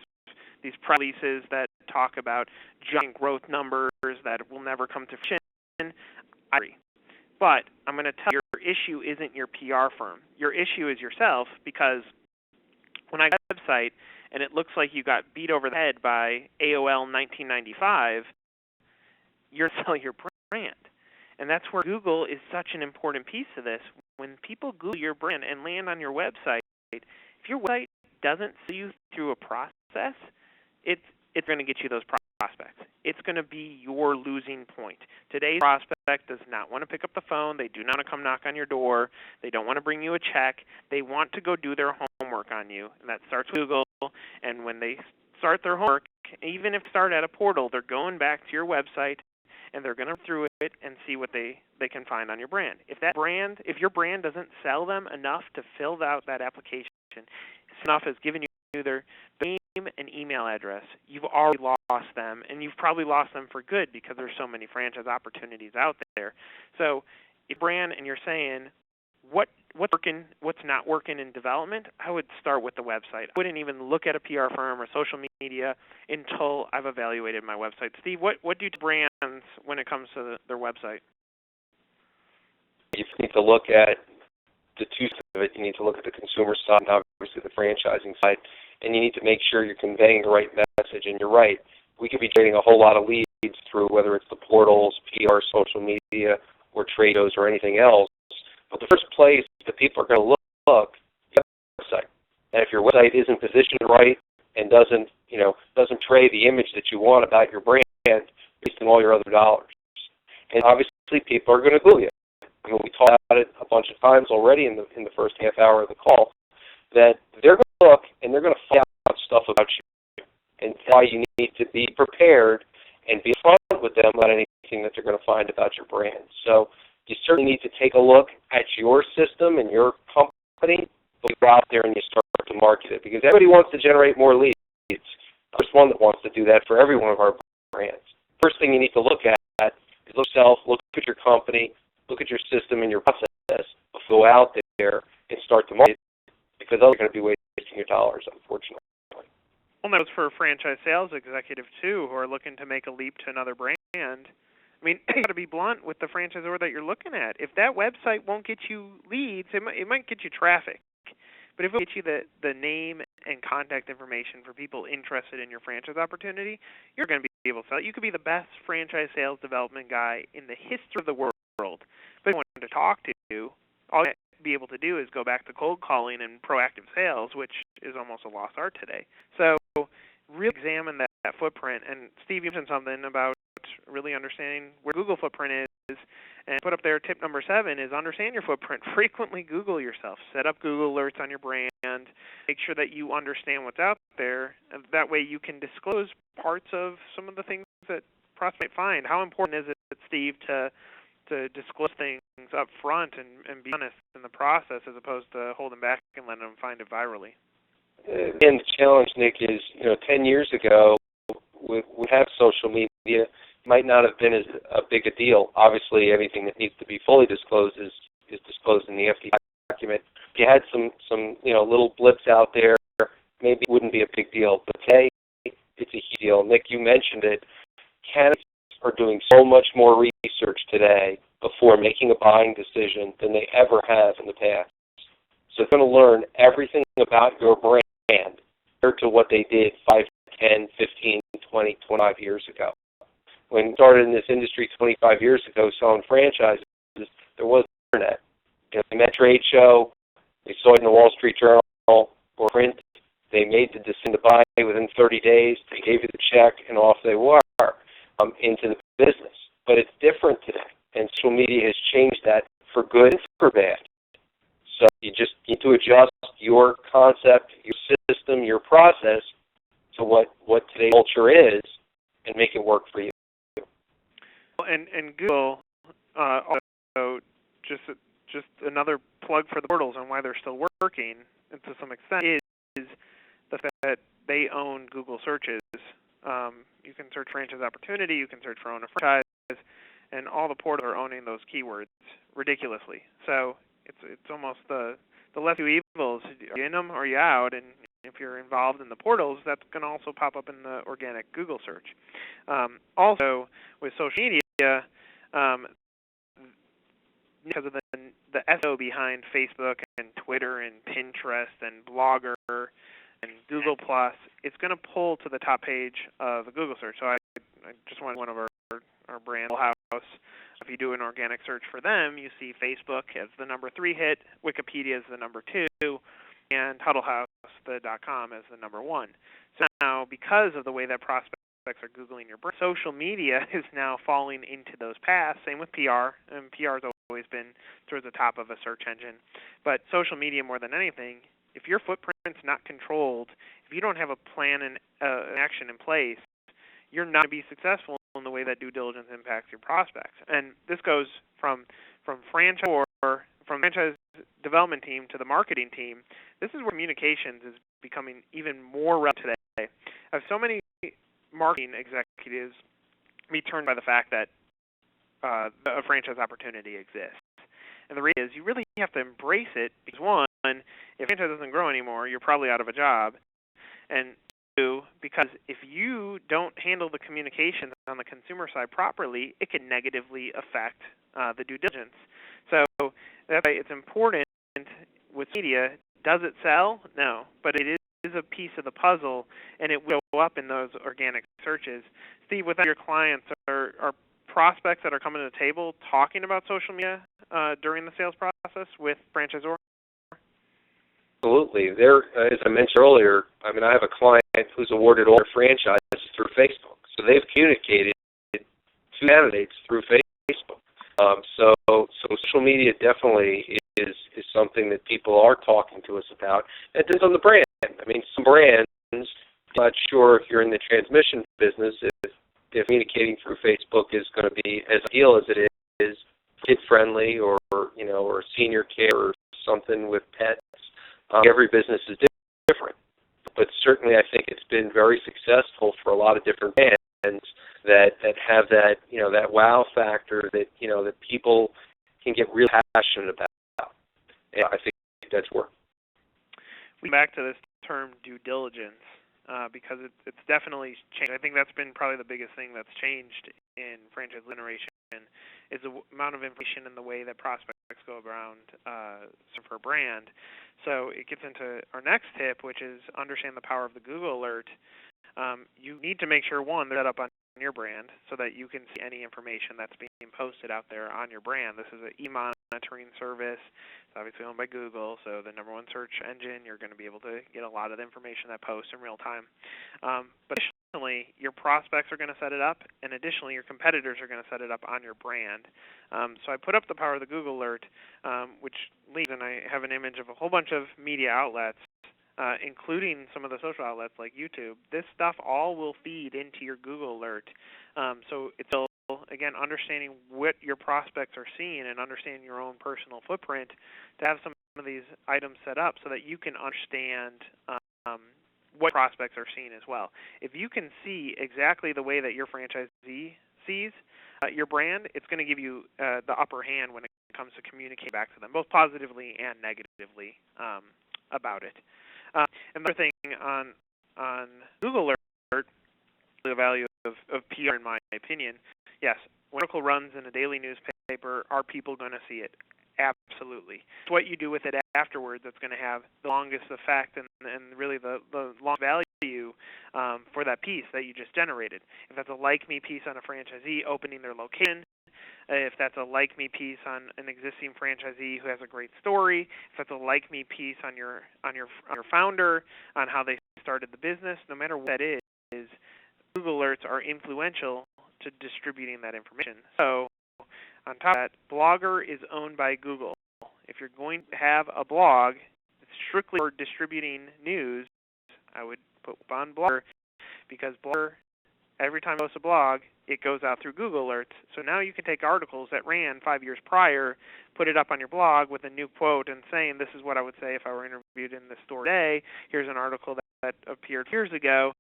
press releases that talk about giant growth numbers that will never come to fruition. I agree, but I'm going to tell you, your issue isn't your PR firm. Your issue is yourself, because when I got a website and it looks like you got beat over the head by AOL 1995, you're selling your brand. And that's where Google is such an important piece of this. When people Google your brand and land on your website, if your website doesn't see you through a process, it's going to get you those prospects. It's going to be your losing point. Today's prospect does not want to pick up the phone. They do not want to come knock on your door. They don't want to bring you a check. They want to go do their homework on you, and that starts with Google. And when they start their homework, even if they start at a portal, they're going back to your website, and they're going to go through it and see what they can find on your brand. If your brand doesn't sell them enough to fill out that application, enough as giving you their name and email address, you've already lost them, and you've probably lost them for good because there's so many franchise opportunities out there. So if brand and you're saying what's working, what's not working in development, I would start with the website. I wouldn't even look at a PR firm or social media until I've evaluated my website. Steve, what do you do to brands when it comes to their website? You need to look at the two sides of it. You need to look at the consumer side and obviously the franchising side, and you need to make sure you're conveying the right message. And you're right, we could be getting a whole lot of leads through whether it's the portals, PR, social media, or trade shows or anything else. But the first place that people are going to look is the website. And if your website isn't positioned right and doesn't portray the image that you want about your brand, you're wasting all your other dollars. And obviously, people are going to Google you. I mean, we talked about it a bunch of times already in the first half hour of the call, that they're going to look and they're going to find out stuff about you. And that's why you need to be prepared and be upfront upfront with them about anything that they're going to find about your brand. So you certainly need to take a look at your system and your company before you go out there and you start to market it, because everybody wants to generate more leads. There's one that wants to do that for every one of our brands. First thing you need to look at is look at yourself, look at your company, look at your system and your process. Go out there and start to market, because others are going to be wasting your dollars, unfortunately. Well, that was for franchise sales executives too, who are looking to make a leap to another brand. I mean, you got to be blunt with the franchisor that you're looking at. If that website won't get you leads, it might get you traffic. But if it gets you the name and contact information for people interested in your franchise opportunity, you're going to be able to sell it. You could be the best franchise sales development guy in the history of the world. But if you want to talk to, all you be able to do is go back to cold calling and proactive sales, which is almost a lost art today. So really examine that footprint. And Steve, you mentioned something about really understanding where Google footprint is, and put up there tip number 7 is understand your footprint. Frequently Google yourself. Set up Google alerts on your brand. Make sure that you understand what's out there. And that way you can disclose parts of some of the things that prospects might find. How important is it, Steve, to disclose things up front and be honest in the process, as opposed to holding back and letting them find it virally? And the challenge, Nick, is 10 years ago, we have social media. Might not have been as a big a deal. Obviously, everything that needs to be fully disclosed is disclosed in the FD document. If you had some little blips out there, maybe it wouldn't be a big deal. But today, it's a huge deal. Nick, you mentioned it. Candidates are doing so much more research today before making a buying decision than they ever have in the past. So they're going to learn everything about your brand compared to what they did 5, 10, 15, 20, 25 years ago. When we started in this industry 25 years ago selling franchises, there was internet. They met trade show, they saw it in the Wall Street Journal or print, they made the decision to buy within 30 days, they gave you the check, and off they were into the business. But it's different today, and social media has changed that for good and for bad. So you just need to adjust your concept, your system, your process to what today's culture is and make it work for you. And Google, also just another plug for the portals and why they're still working, and to some extent, is the fact that they own Google searches. You can search franchise opportunity, you can search for own a franchise, and all the portals are owning those keywords ridiculously. So it's almost the less two evils. Are you in them or are you out? And if you're involved in the portals, that's going to also pop up in the organic Google search. Also, with social media, because of the SEO behind Facebook and Twitter and Pinterest and Blogger and Google+, it's going to pull to the top page of the Google search. So I just want one of our brand House. If you do an organic search for them, you see Facebook as the number 3 hit, Wikipedia as the number 2, and HuddleHouse.com as the number 1. So now, because of the way that prospects are Googling your brand, social media is now falling into those paths. Same with PR, and PR has always been towards the top of a search engine. But social media, more than anything, if your footprint's not controlled, if you don't have a plan and an action in place, you're not going to be successful in the way that due diligence impacts your prospects. And this goes from franchise development team to the marketing team. This is where communications is becoming even more relevant today. I have so many marketing executives be turned by the fact that a franchise opportunity exists. And the reason is you really have to embrace it because, one, if franchise doesn't grow anymore, you're probably out of a job. And two, because if you don't handle the communications on the consumer side properly, it can negatively affect the due diligence. So that's why it's important with media. Does it sell? No, but it is a piece of the puzzle, and it will go up in those organic searches. Steve, with your clients, are prospects that are coming to the table talking about social media during the sales process with franchisor? Absolutely. As I mentioned earlier, I have a client who's awarded all their franchises through Facebook. So they've communicated to candidates through Facebook. So social media definitely is something that people are talking to us about. It depends on the brand. Some brands, I'm not sure if you're in the transmission business, if if communicating through Facebook is going to be as ideal as it is, kid-friendly or senior care or something with pets, every business is different. But certainly I think it's been very successful for a lot of different brands that have that, that wow factor that, that people can get real passionate about. And I think that's worked. We come back to this term due diligence because it's definitely changed. I think that's been probably the biggest thing that's changed in franchise generation is the amount of information and the way that prospects go around for a brand. So it gets into our next tip, which is understand the power of the Google alert. You need to make sure, one, they're set up on your brand so that you can see any information that's being posted out there on your brand. This is an e-monitoring service. It's obviously owned by Google, so the number one search engine. You're going to be able to get a lot of the information that posts in real time. But additionally, your prospects are going to set it up, and additionally, your competitors are going to set it up on your brand. So I put up the power of the Google alert, which leads, and I have an image of a whole bunch of media outlets, including some of the social outlets like YouTube. This stuff all will feed into your Google alert. So it's still, again, understanding what your prospects are seeing and understanding your own personal footprint to have some of these items set up so that you can understand what prospects are seeing as well. If you can see exactly the way that your franchisee sees your brand, it's going to give you the upper hand when it comes to communicate back to them, both positively and negatively about it. And the other thing on Google Alert, the value of PR, in my opinion, yes, when an article runs in a daily newspaper, are people going to see it? Absolutely. It's what you do with it afterwards that's going to have the longest effect and really the long value for that piece that you just generated. If that's a like me piece on a franchisee opening their location, if that's a like me piece on an existing franchisee who has a great story, if that's a like me piece on your founder, on how they started the business, no matter what that is, Google alerts are influential to distributing that information. So on top of that, Blogger is owned by Google. If you're going to have a blog that's strictly for distributing news, I would put on Blogger, because Blogger, every time you post a blog, it goes out through Google Alerts. So now you can take articles that ran 5 years prior, put it up on your blog with a new quote and saying, this is what I would say if I were interviewed in this store today. Here's an article that appeared years ago.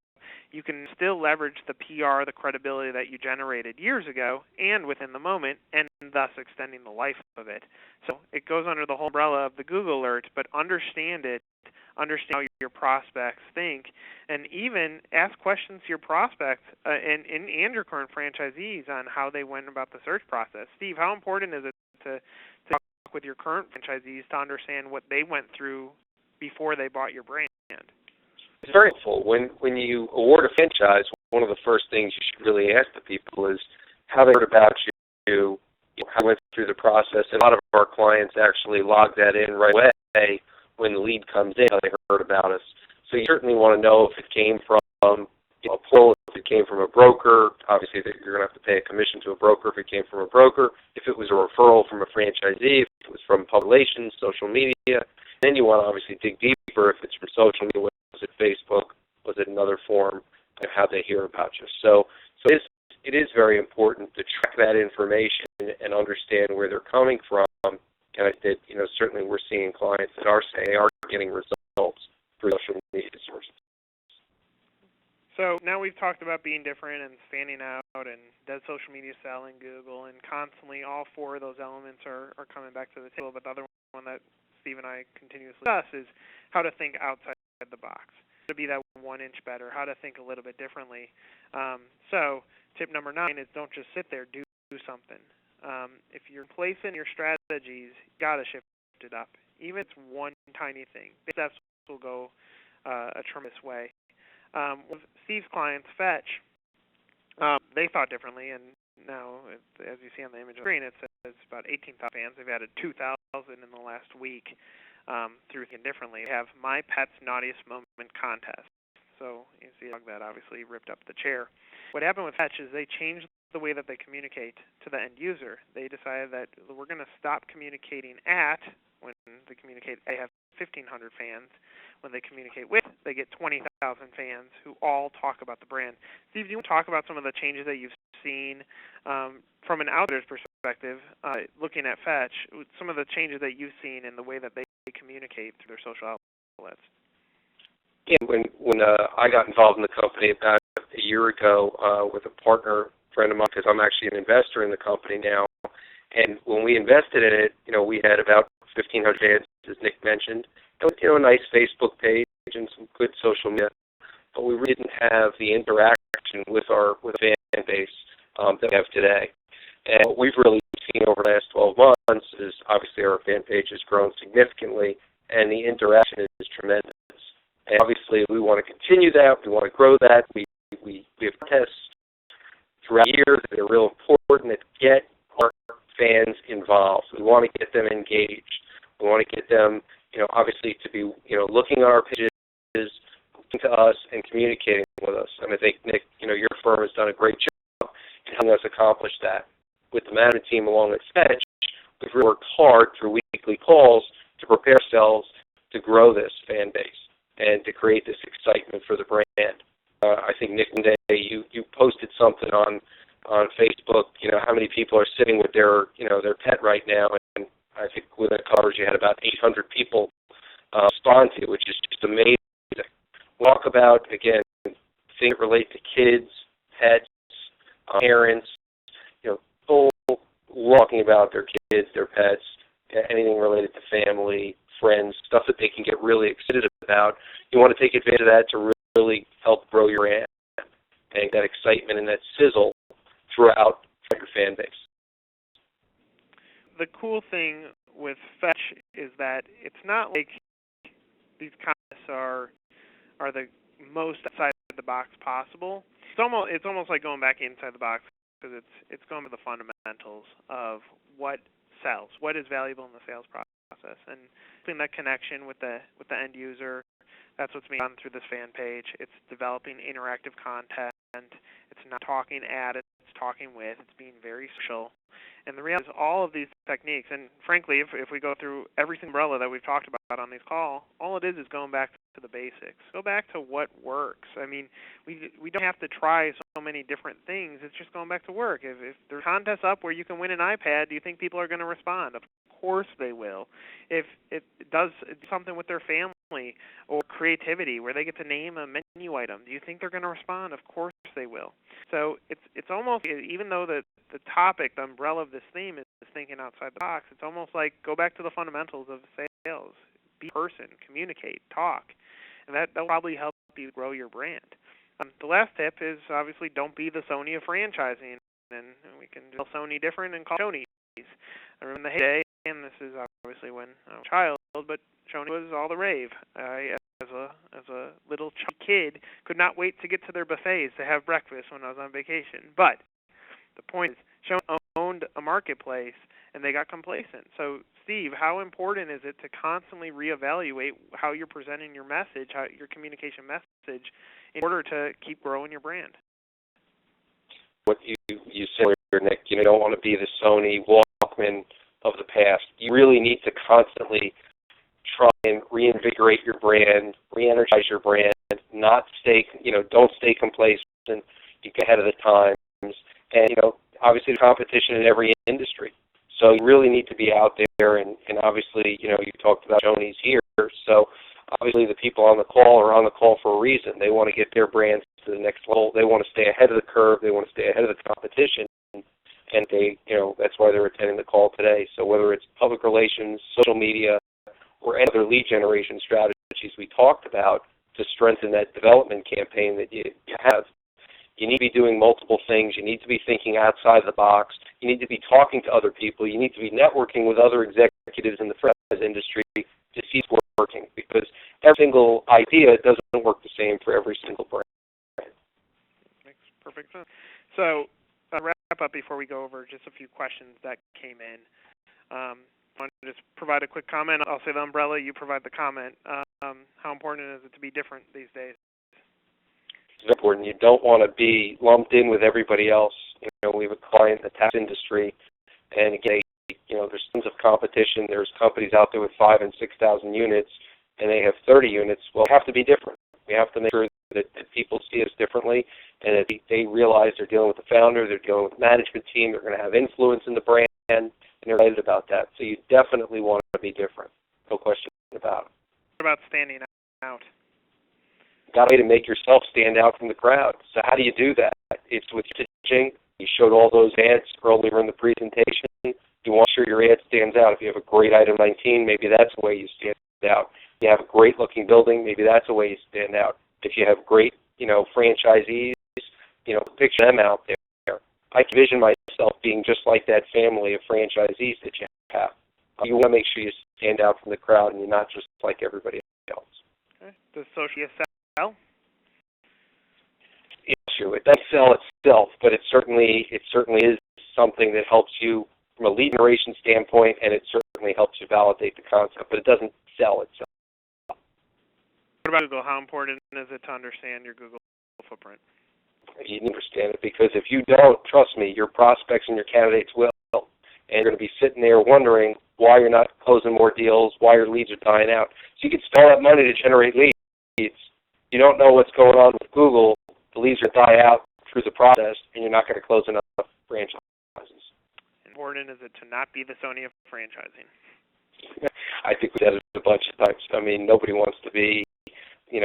You can still leverage the PR, the credibility that you generated years ago and within the moment, and thus extending the life of it. So it goes under the whole umbrella of the Google Alert, but understand it, understand how your prospects think, and even ask questions to your prospects and your current franchisees on how they went about the search process. Steve, how important is it to talk with your current franchisees to understand what they went through before they bought your brand? It's very helpful. When you award a franchise, one of the first things you should really ask the people is how they heard about you, how they went through the process. And a lot of our clients actually log that in right away when the lead comes in, how they heard about us. So you certainly want to know if it came from a pull, if it came from a broker. Obviously, you're going to have to pay a commission to a broker if it came from a broker. If it was a referral from a franchisee, if it was from public relations, social media. Then you want to obviously dig deeper if it's from social media. Was it Facebook? Was it another form of how they hear about you? So it is very important to track that information and understand where they're coming from. And I think that, certainly we're seeing clients that are saying they are getting results through social media sources. So now we've talked about being different and standing out and does social media sell in Google, and constantly all four of those elements are coming back to the table. But the other one that Steve and I continuously discuss is how to think outside the box, to be that 1 inch better, how to think a little bit differently. So tip number 9 is don't just sit there, do something. If you're placing your strategies, you got to shift it up. Even if it's one tiny thing, big steps will go a tremendous way. With Steve's clients, Fetch, they thought differently, and now, as you see on the image on the screen, it says about 18,000 fans. They've added 2,000 in the last week. Through thinking differently. We have My Pet's Naughtiest Moment contest. So you see that obviously ripped up the chair. What happened with Fetch is they changed the way that they communicate to the end user. They decided that we're going to stop communicating at, when they communicate, they have 1,500 fans. When they communicate with, they get 20,000 fans who all talk about the brand. Steve, do you want to talk about some of the changes that you've seen from an outsider's perspective, looking at Fetch, some of the changes that you've seen in the way that they communicate through their social outlets? Yeah, when I got involved in the company about a year ago with a partner friend of mine, because I'm actually an investor in the company now, and when we invested in it, we had about 1,500 fans, as Nick mentioned, and a nice Facebook page and some good social media, but we really didn't have the interaction with the fan base that we have today. And what we've really seen over the last 12 months is obviously our fan page has grown significantly, and the interaction is tremendous. And obviously, we want to continue that. We want to grow that. We have tests throughout the year that are real important that get our fans involved. We want to get them engaged. We want to get them, obviously to be, looking at our pages, looking to us, and communicating with us. And I think, Nick, your firm has done a great job in helping us accomplish that. With the management team along with Fetch, we've really worked hard through weekly calls to prepare ourselves to grow this fan base and to create this excitement for the brand. I think, Nick, one day you posted something on Facebook, how many people are sitting with their pet right now, and I think within the covers you had about 800 people respond to it, which is just amazing. Talk about, again, things that relate to kids, pets, parents, talking about their kids, their pets, anything related to family, friends, stuff that they can get really excited about. You want to take advantage of that to really help grow your brand and that excitement and that sizzle throughout your fan base. The cool thing with Fetch is that it's not like these contests are the most outside the box possible. It's almost like going back inside the box, because it's going to the fundamentals of what sells, what is valuable in the sales process, and putting that connection with the end user. That's what's being done through this fan page. It's developing interactive content. It's not talking at, it's talking with. It's being very social. And the reality is all of these techniques, and frankly, if we go through every single umbrella that we've talked about on this call, all it is going back to the basics. Go back to what works. I mean, we don't have to try so many different things. It's just going back to work. If there's contests up where you can win an iPad, do you think people are going to respond? Of course they will. If it does something with their family or creativity where they get to name a menu item, do you think they're going to respond? Of course they will. So it's almost, even though the topic, the umbrella of this theme is thinking outside the box, it's almost like go back to the fundamentals of sales. Be a person, communicate, talk, and that'll probably help you grow your brand. The last tip is obviously don't be the Sony of franchising, and we can tell Sony different and call Shoney's. I remember the heyday, and this is obviously when I was a child, but Shoney was all the rave. I, as a little chubby kid, could not wait to get to their buffets to have breakfast when I was on vacation. But the point is, Shoney owned a marketplace, and they got complacent. So, Steve, how important is it to constantly reevaluate how you're presenting your message, your communication message, in order to keep growing your brand? What you said earlier, Nick, you don't want to be the Sony Walkman of the past. You really need to constantly try and reinvigorate your brand, re-energize your brand, don't stay complacent, you get ahead of the times. And, obviously the competition in every industry. So you really need to be out there, and obviously, you talked about Shoney's here, so obviously the people on the call are on the call for a reason. They want to get their brands to the next level. They want to stay ahead of the curve. They want to stay ahead of the competition, and that's why they're attending the call today. So whether it's public relations, social media, or any other lead generation strategies we talked about to strengthen that development campaign that you have, you need to be doing multiple things. You need to be thinking outside the box. You need to be talking to other people. You need to be networking with other executives in the franchise industry to see what's working, because every single idea doesn't work the same for every single brand. Makes perfect sense. So, wrap up before we go over just a few questions that came in. I want to just provide a quick comment. I'll say the umbrella, you provide the comment. How important is it to be different these days? It's important. You don't want to be lumped in with everybody else. We have a client in the tax industry, and again, there's tons of competition. There's companies out there with 5,000 and 6,000 units, and they have 30 units. Well, you have to be different. We have to make sure that people see us differently and that they realize they're dealing with the founder, they're dealing with the management team, they're going to have influence in the brand, and they're excited about that. So you definitely want to be different. No question about it. What about standing out? You got a way to make yourself stand out from the crowd. So how do you do that? It's with your pitching. You showed all those ads earlier in the presentation. You want to make sure your ad stands out. If you have a great item 19, maybe that's the way you stand out. If you have a great looking building, maybe that's the way you stand out. If you have great, franchisees, picture them out there. I can vision myself being just like that family of franchisees that you have. You want to make sure you stand out from the crowd and you're not just like everybody else. Okay. Does social media sell? Yeah, sure. It doesn't sell itself, but it certainly is something that helps you from a lead generation standpoint, and it certainly helps you validate the concept, but it doesn't sell itself. What about Google? How important is it to understand your Google footprint? You need to understand it, because if you don't, trust me, your prospects and your candidates will, and you're going to be sitting there wondering why you're not closing more deals, why your leads are dying out. So you can spend all that money to generate leads. You don't know what's going on with Google. The leads are die out through the process, and you're not going to close enough franchises. Important is it to not be the Sony of franchising? I think we said it a bunch of times. I mean, nobody wants to be,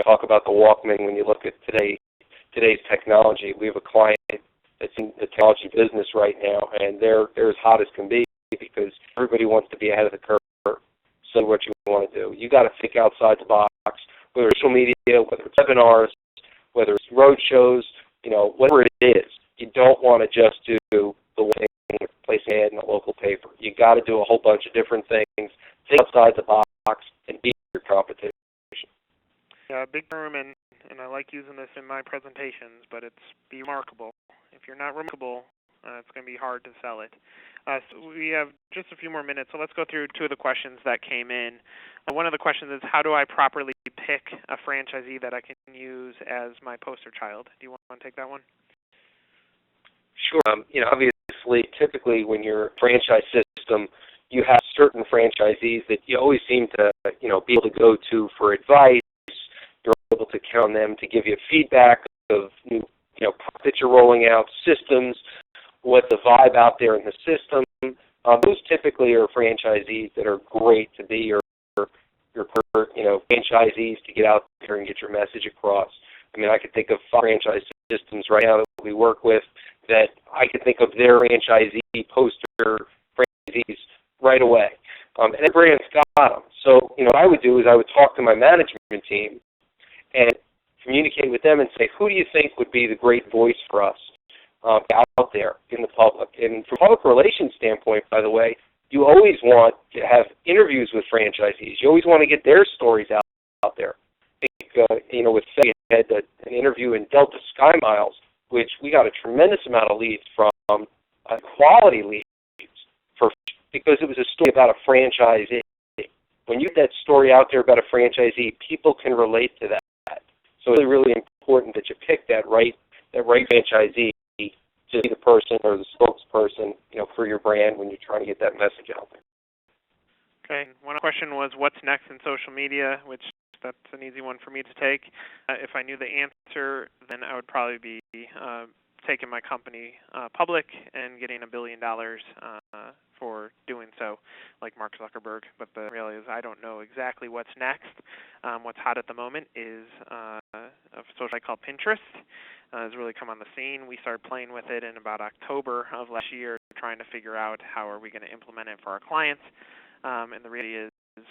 talk about the Walkman when you look at today's technology. We have a client that's in the technology business right now, and they're as hot as can be because everybody wants to be ahead of the curve. So what you want to do, you got to think outside the box, whether it's social media, whether it's webinars, whether it's road shows, whatever it is. You don't want to just do the one thing, place an ad in a local paper. You got to do a whole bunch of different things, think outside the box, and beat your competition. Yeah, big term, and I like using this in my presentations, but it's be remarkable. If you're not remarkable, it's going to be hard to sell it. So we have just a few more minutes, so let's go through two of the questions that came in. One of the questions is, how do I properly pick a franchisee that I can use as my poster child? Do you want to take that one? Sure. Obviously, typically when you're a franchise system, you have certain franchisees that you always seem to, be able to go to for advice. You're able to count on them to give you feedback of new, that you're rolling out, systems, what's the vibe out there in the system. Those typically are franchisees that are great to be your franchisees to get out there and get your message across. I mean, I could think of 5 franchise systems right now that we work with that I could think of their franchisee poster franchisees right away. And every brand's got them. So, what I would do is I would talk to my management team and communicate with them and say, who do you think would be the great voice for us out there in the public? And from a public relations standpoint, by the way, you always want to have interviews with franchisees. You always want to get their stories out there. I think, with Faye, we had an interview in Delta Sky Miles, which we got a tremendous amount of leads from, quality leads, because it was a story about a franchisee. When you get that story out there about a franchisee, people can relate to that. So it's really important that you pick that right franchisee to be the person or the spokesperson, for your brand when you're trying to get that message out there. Okay. One question was, what's next in social media, which that's an easy one for me to take. If I knew the answer, then I would probably be taking my company public and getting $1 billion for doing so, like Mark Zuckerberg. But the reality is I don't know exactly what's next. What's hot at the moment is a social site called Pinterest. Has really come on the scene. We started playing with it in about October of last year, trying to figure out how are we going to implement it for our clients. And the reality is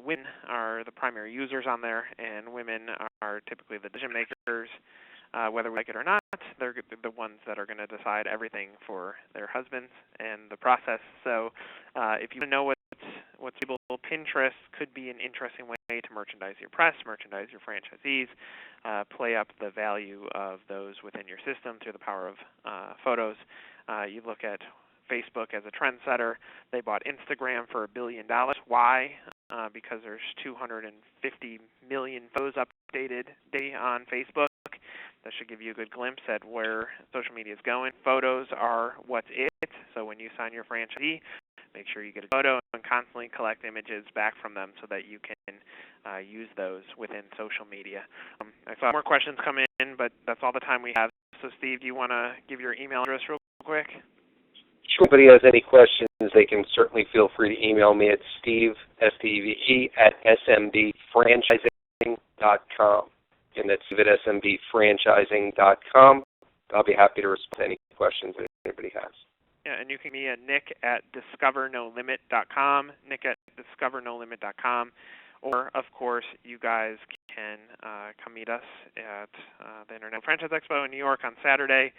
women are the primary users on there, and women are typically the decision makers. Whether we like it or not, they're the ones that are going to decide everything for their husbands and the process. So if you know what's able, Pinterest could be an interesting way to merchandise your press, merchandise your franchisees, play up the value of those within your system through the power of photos. You look at Facebook as a trendsetter. They bought Instagram for $1 billion. Why? Because there's 250 million photos updated daily on Facebook. That should give you a good glimpse at where social media is going. Photos are what's it. So when you sign your franchisee, make sure you get a photo and constantly collect images back from them so that you can use those within social media. I saw more questions come in, but that's all the time we have. So, Steve, do you want to give your email address real quick? Sure. If anybody has any questions, they can certainly feel free to email me at Steve, S-T-E-V-E, at SMBfranchising.com. And that's Steve at SMBfranchising.com. I'll be happy to respond to any questions that anybody has. Yeah, and you can be at Nick at discovernolimit.com, Nick at discovernolimit.com. Or, of course, you guys can come meet us at the Internet Franchise Expo in New York on Saturday,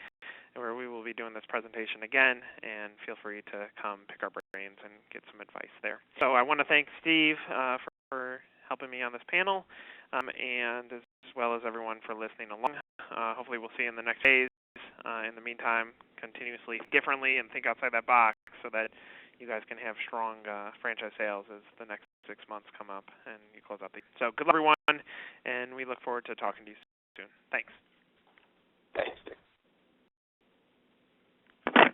where we will be doing this presentation again, and feel free to come pick our brains and get some advice there. So I want to thank Steve for helping me on this panel, and as well as everyone for listening along. Hopefully we'll see you in the next days. In the meantime, continuously differently and think outside that box so that you guys can have strong franchise sales as the next 6 months come up and you close out the. So good luck, everyone, and we look forward to talking to you soon. Thanks.